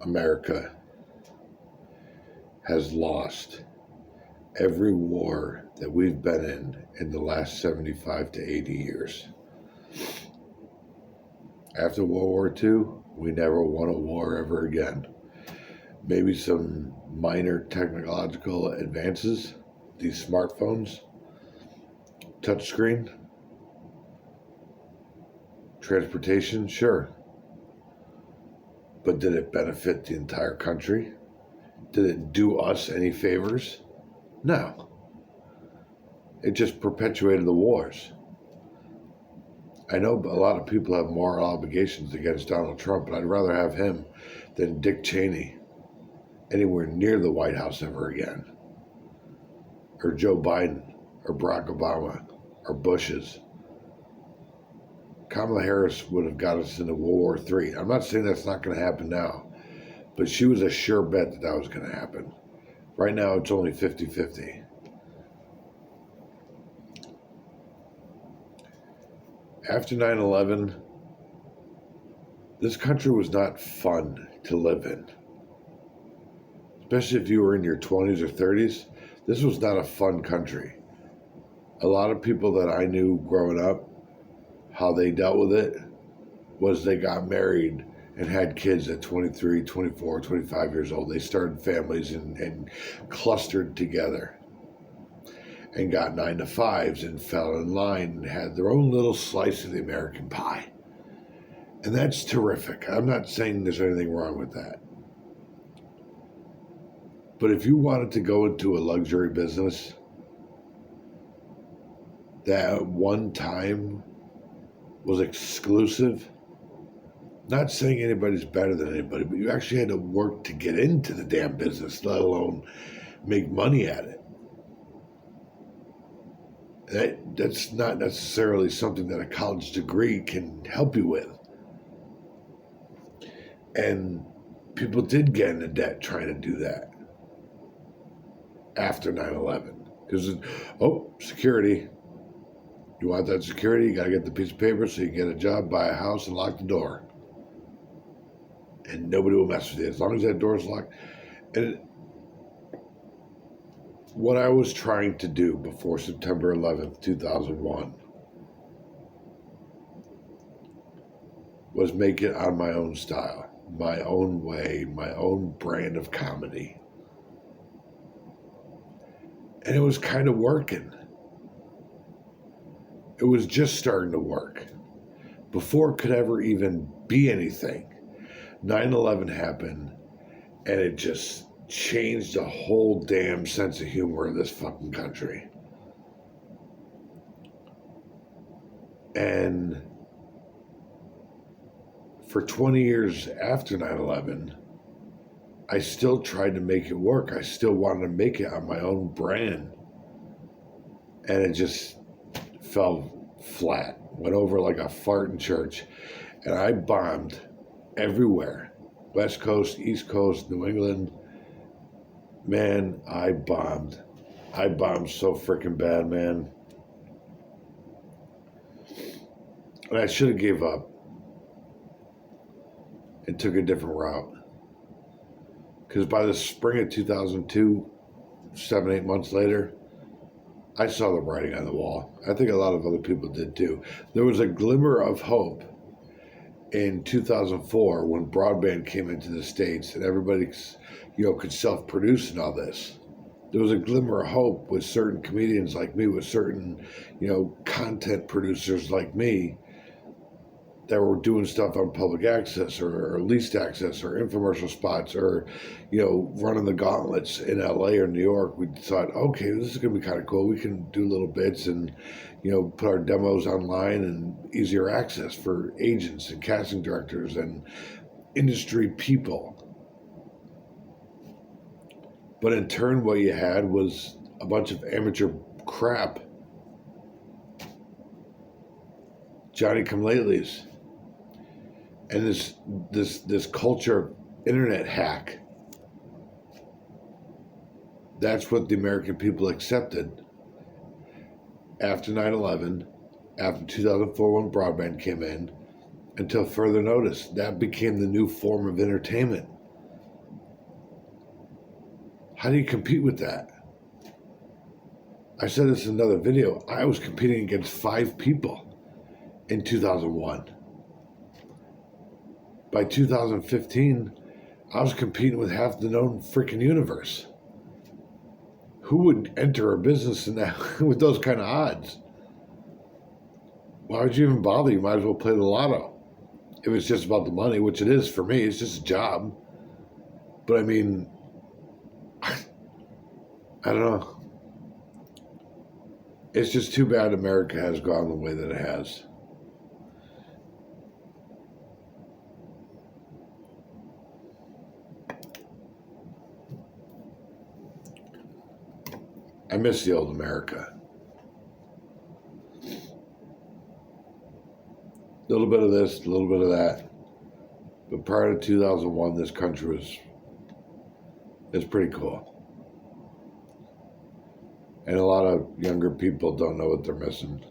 America has lost every war that we've been in the last 75 to 80 years. After World War II, we never won a war ever again. Maybe some minor technological advances, these smartphones, touchscreen, transportation, sure. But did it benefit the entire country? Did it do us any favors? No. It just perpetuated the wars. I know a lot of people have moral obligations against Donald Trump, but I'd rather have him than Dick Cheney anywhere near the White House ever again. Or Joe Biden, or Barack Obama, or Bush's. Kamala Harris would have got us into World War III. I'm not saying that's not going to happen now, but she was a sure bet that that was going to happen. Right now, it's only 50-50. After 9/11, this country was not fun to live in. Especially if you were in your 20s or 30s, this was not a fun country. A lot of people that I knew growing up, how they dealt with it was they got married and had kids at 23, 24, 25 years old. They started families and clustered together and got 9 to 5s and fell in line and had their own little slice of the American pie. And that's terrific. I'm not saying there's anything wrong with that. But if you wanted to go into a luxury business that at one time was exclusive, not saying anybody's better than anybody, but you actually had to work to get into the damn business, let alone make money at it. That's not necessarily something that a college degree can help you with. And people did get into debt trying to do that after 9/11. Because, security. You want that security, you got to get the piece of paper so you can get a job, buy a house, and lock the door. And nobody will mess with you as long as that door is locked. And what I was trying to do before September 11th, 2001 was make it on my own style, my own way, my own brand of comedy. And it was kind of working. It was just starting to work. Before it could ever even be anything, 9/11 happened, and it just changed the whole damn sense of humor of this fucking country. And for 20 years after 9/11, I still tried to make it work. I still wanted to make it on my own brand. And it just fell flat, went over like a fart in church. And I bombed everywhere. West Coast, East Coast, New England. Man, I bombed. I bombed so freaking bad, man. And I should have gave up and took a different route. Because by the spring of 2002, 7, 8 months later, I saw the writing on the wall. I think a lot of other people did too. There was a glimmer of hope in 2004 when broadband came into the States and everybody, could self-produce and all this. There was a glimmer of hope with certain comedians like me, with certain, content producers like me that were doing stuff on public access or leased access or infomercial spots or, running the gauntlets in LA or New York. We thought, okay, this is going to be kind of cool. We can do little bits and, put our demos online and easier access for agents and casting directors and industry people. But in turn, what you had was a bunch of amateur crap. Johnny-come-latelys. And this culture of internet hack. That's what the American people accepted after 9/11, after 2004 when broadband came in, until further notice. That became the new form of entertainment. How do you compete with that? I said this in another video. I was competing against 5 people in 2001. By 2015, I was competing with half the known freaking universe. Who would enter a business in that with those kind of odds? Why would you even bother? You might as well play the lotto. If it's just about the money, which it is for me, it's just a job. But I mean, I don't know. It's just too bad America has gone the way that it has. I miss the old America. A little bit of this, a little bit of that. But prior to 2001, this country is pretty cool. And a lot of younger people don't know what they're missing.